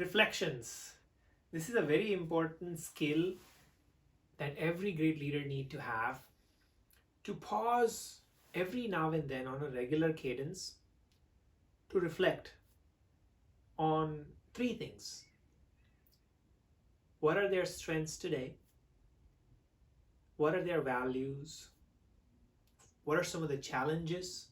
Reflections. This is a very important skill that every great leader need to have, to pause every now and then on a regular cadence to reflect on three things. What are their strengths today? What are their values? What are some of the challenges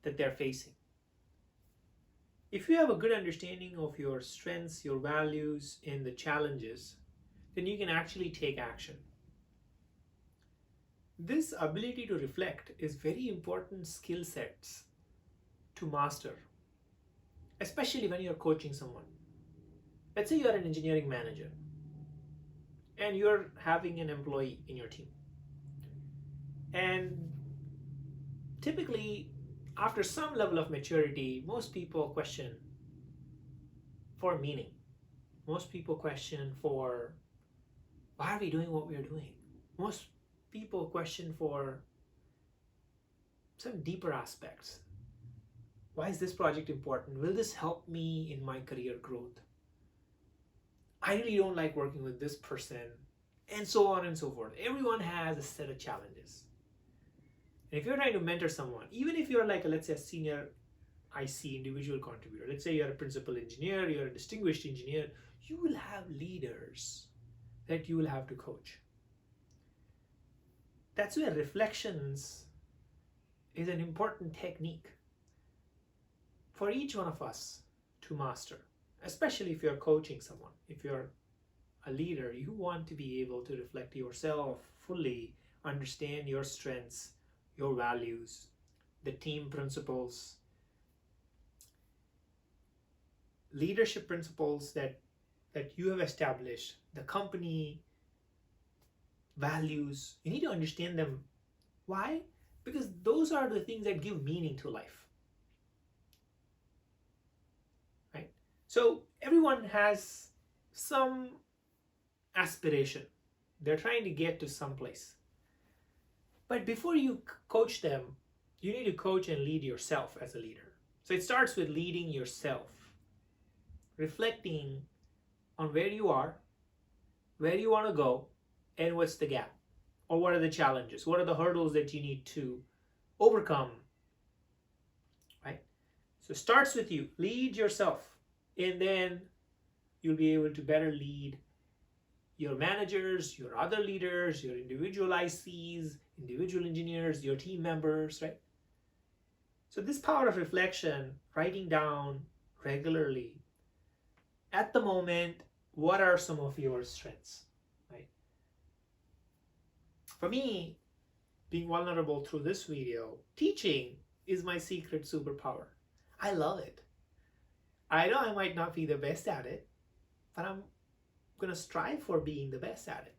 that they're facing? If you have a good understanding of your strengths, your values, and the challenges, then you can actually take action. This ability to reflect is very important skill sets to master, especially when you're coaching someone. Let's say you're an engineering manager and you're having an employee in your team. And typically, after some level of maturity, most people question for meaning. Most people question for why are we doing what we are doing? Most people question for some deeper aspects. Why is this project important? Will this help me in my career growth? I really don't like working with this person, and so on and so forth. Everyone has a set of challenges. And if you're trying to mentor someone, even if you're like, let's say, a senior IC, individual contributor, let's say you're a principal engineer, you're a distinguished engineer, you will have leaders that you will have to coach. That's where reflections is an important technique for each one of us to master, especially if you're coaching someone. If you're a leader, you want to be able to reflect yourself fully, understand your strengths, your values, the team principles, leadership principles that you have established, the company values. You need to understand them. Why? Because those are the things that give meaning to life. Right? So everyone has some aspiration. They're trying to get to some place. But before you coach them, you need to coach and lead yourself as a leader. So it starts with leading yourself, reflecting on where you are, where you want to go, and what's the gap, or what are the challenges, what are the hurdles that you need to overcome, right? So it starts with you. Lead yourself, and then you'll be able to better lead your managers, your other leaders, your individual ICs, individual engineers, your team members, right? So this power of reflection, writing down regularly, at the moment, what are some of your strengths, right? For me, being vulnerable through this video, teaching is my secret superpower. I love it. I know I might not be the best at it, but I'm going to strive for being the best at it.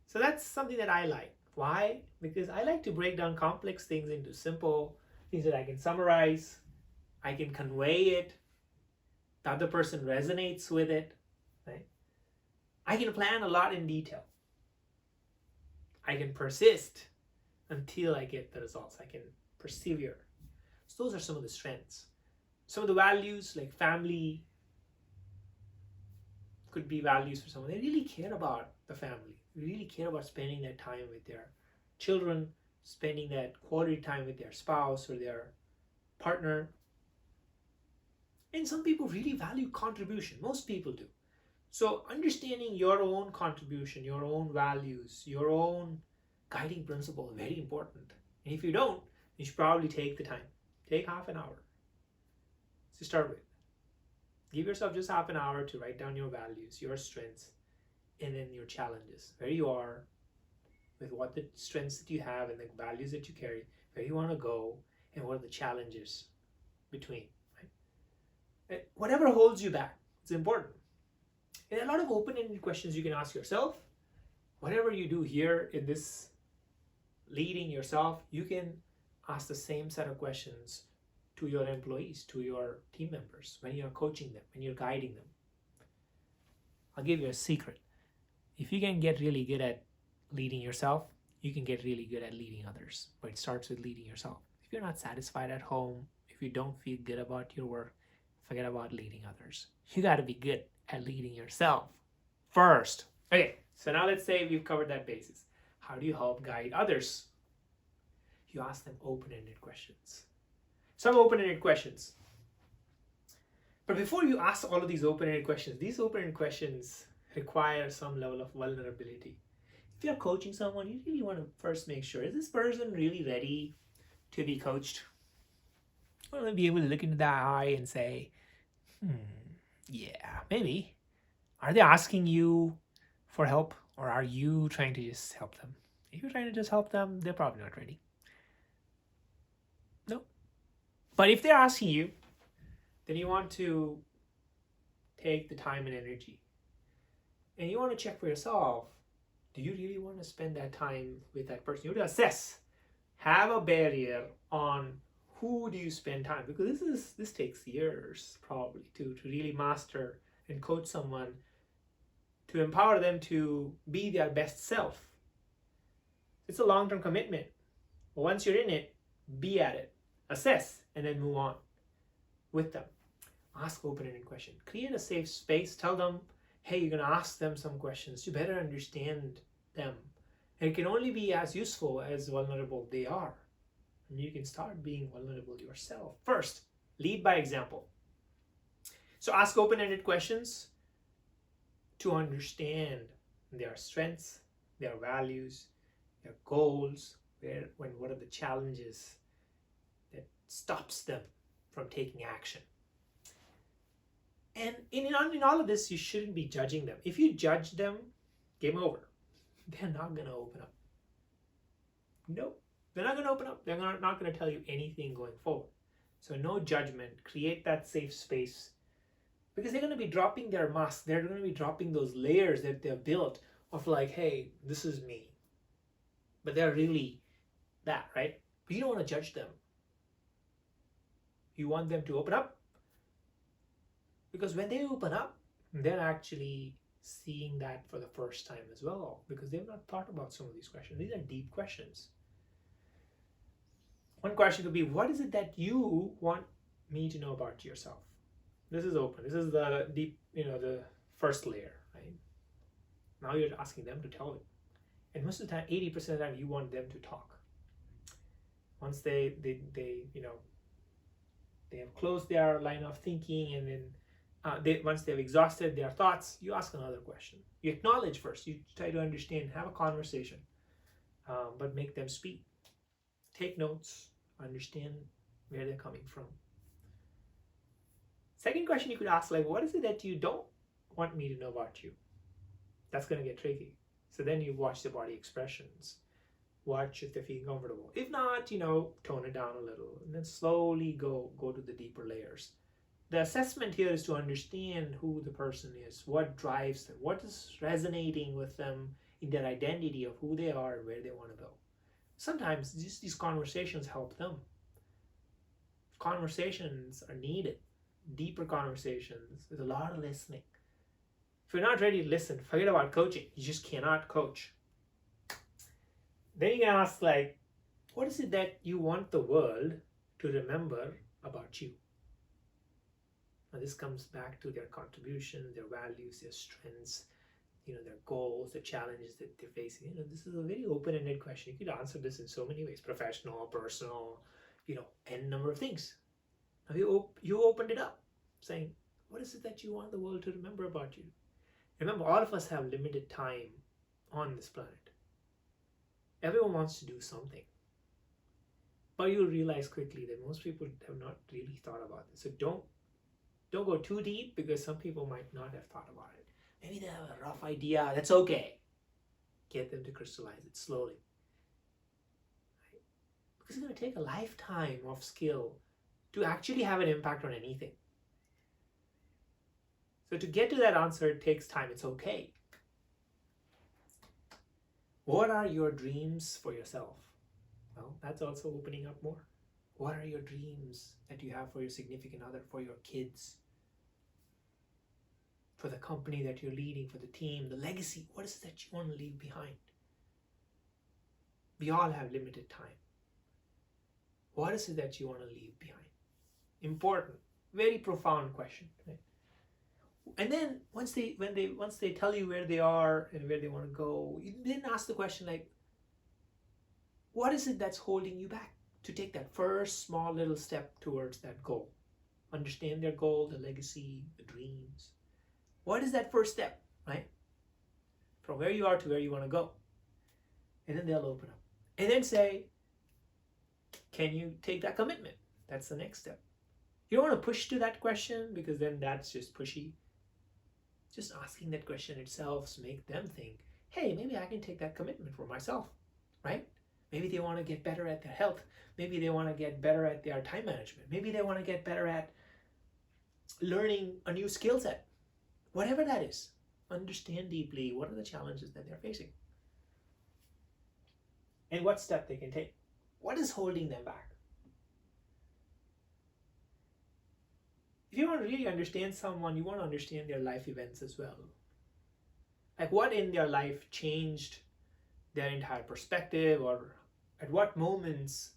So that's something that I like. Why? Because I like to break down complex things into simple things that I can summarize, I can convey it, the other person resonates with it, right? I can plan a lot in detail. I can persist until I get the results. I can persevere. So those are some of the strengths. Some of the values, like family, could be values for someone. They really care about the family. They really care about spending that time with their children, spending that quality time with their spouse or their partner. And some people really value contribution. Most people do. So understanding your own contribution, your own values, your own guiding principle is very important. And if you don't, you should probably take the time. Take half an hour to start with. Give yourself just half an hour to write down your values, your strengths, and then your challenges. Where you are, with what the strengths that you have and the values that you carry, where you want to go, and what are the challenges between. Right? And whatever holds you back, it's important. And a lot of open-ended questions you can ask yourself. Whatever you do here in this leading yourself, you can ask the same set of questions to your employees, to your team members, when you're coaching them, when you're guiding them. I'll give you a secret. If you can get really good at leading yourself, you can get really good at leading others. But it starts with leading yourself. If you're not satisfied at home, if you don't feel good about your work, Forget about leading others. You got to be good at leading yourself first. Okay, so now let's say we've covered that basis. How do you help guide others? You ask them open-ended questions. Some open-ended questions. But before you ask all of these open-ended questions require some level of vulnerability. If you're coaching someone, you really want to first make sure, is this person really ready to be coached? I want to be able to look into that eye and say, yeah, maybe. Are they asking you for help, or are you trying to just help them? If you're trying to just help them, they're probably not ready. No. But if they're asking you, then you want to take the time and energy. And you want to check for yourself, do you really want to spend that time with that person? You want to assess, have a barrier on who do you spend time, because this takes years probably to really master and coach someone, to empower them to be their best self. It's a long-term commitment. But once you're in it, be at it, assess, and then move on with them. Ask open-ended questions. Create a safe space. Tell them, hey, you're going to ask them some questions. You better understand them. And it can only be as useful as vulnerable they are. And you can start being vulnerable yourself. First, lead by example. So ask open-ended questions to understand their strengths, their values, their goals, what are the challenges that stops them from taking action. And in all of this, you shouldn't be judging them. If you judge them, game over. They're not going to open up. No, they're not going to open up. They're not going to tell you anything going forward. So no judgment. Create that safe space. Because they're going to be dropping their mask. They're going to be dropping those layers that they've built of like, hey, this is me. But they're really that, right? But you don't want to judge them. You want them to open up. Because when they open up, they're actually seeing that for the first time as well. Because they've not thought about some of these questions. These are deep questions. One question could be, what is it that you want me to know about yourself? This is open. This is the deep, the first layer, right? Now you're asking them to tell you. And most of the time, 80% of the time, you want them to talk. Once they have closed their line of thinking, and then once they've exhausted their thoughts, you ask another question. You acknowledge first. You try to understand, have a conversation, but make them speak. Take notes. Understand where they're coming from. Second question you could ask, like, what is it that you don't want me to know about you? That's going to get tricky. So then you watch the body expressions. Watch if they're feeling comfortable. If not, tone it down a little, and then slowly go to the deeper layers. The assessment here is to understand who the person is, what drives them, what is resonating with them in their identity of who they are and where they want to go. Sometimes just these conversations help them. Conversations are needed. Deeper conversations. There's a lot of listening. If you're not ready to listen, forget about coaching. You just cannot coach. Then you can ask, like, what is it that you want the world to remember about you? Now this comes back to their contribution, their values, their strengths, their goals, the challenges that they're facing. This is a very open-ended question. You could answer this in so many ways: professional, personal, n number of things. Now you opened it up, saying, what is it that you want the world to remember about you? Remember, all of us have limited time on this planet. Everyone wants to do something. But you'll realize quickly that most people have not really thought about this. So don't go too deep, because some people might not have thought about it. Maybe they have a rough idea. That's okay. Get them to crystallize it slowly. Right? Because it's going to take a lifetime of skill to actually have an impact on anything. So to get to that answer, it takes time. It's okay. What are your dreams for yourself? Well, that's also opening up more. What are your dreams that you have for your significant other, for your kids, for the company that you're leading, for the team, the legacy? What is it that you want to leave behind? We all have limited time. What is it that you want to leave behind? Important. Very profound question, right? And then once they tell you where they are and where they want to go, you then ask the question like, what is it that's holding you back to take that first small little step towards that goal? Understand their goal, the legacy, the dreams. What is that first step, right? From where you are to where you want to go. And then they'll open up. And then say, can you take that commitment? That's the next step. You don't want to push to that question because then that's just pushy. Just asking that question itself make them think, hey, maybe I can take that commitment for myself, right? Maybe they want to get better at their health. Maybe they want to get better at their time management. Maybe they want to get better at learning a new skill set. Whatever that is, understand deeply what are the challenges that they're facing and what step they can take. What is holding them back? If you want to really understand someone, you want to understand their life events as well. Like what in their life changed their entire perspective, or at what moments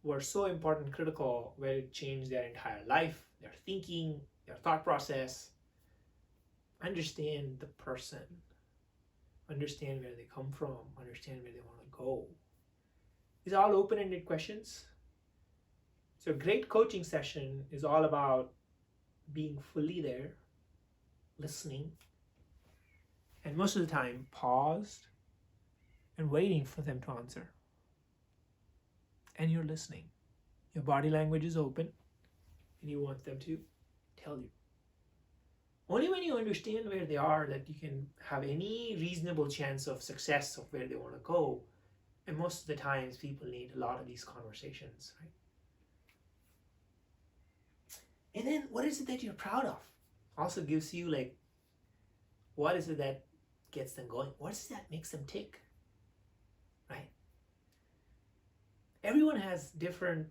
were so important, critical, where it changed their entire life, their thinking, their thought process. Understand the person. Understand where they come from. Understand where they want to go. These are all open-ended questions. So a great coaching session is all about being fully there, listening, and most of the time paused and waiting for them to answer. And you're listening. Your body language is open and you want them to tell you. Only when you understand where they are that you can have any reasonable chance of success of where they want to go. And most of the times people need a lot of these conversations, right? And then what is it that you're proud of? Also gives you like, what is it that gets them going? What is it that makes them tick, right? Everyone has different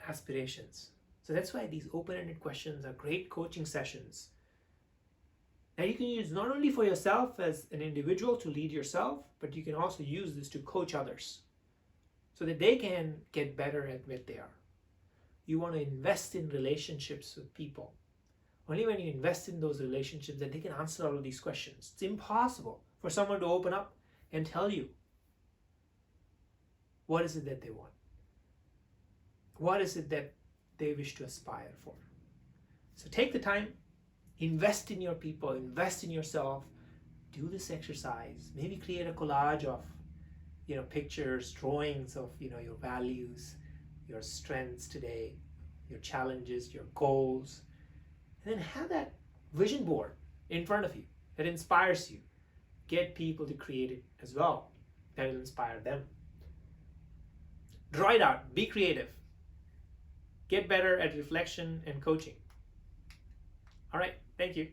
aspirations. So that's why these open-ended questions are great coaching sessions that you can use not only for yourself as an individual to lead yourself, but you can also use this to coach others so that they can get better at what they are. You want to invest in relationships with people. Only when you invest in those relationships that they can answer all of these questions. It's impossible for someone to open up and tell you what is it that they want. What is it that they wish to aspire for? So take the time, invest in your people, invest in yourself, do this exercise, maybe create a collage of, pictures, drawings of, your values, your strengths today, your challenges, your goals, and then have that vision board in front of you that inspires you. Get people to create it as well. That will inspire them. Draw it out, be creative. Get better at reflection and coaching. All right, thank you.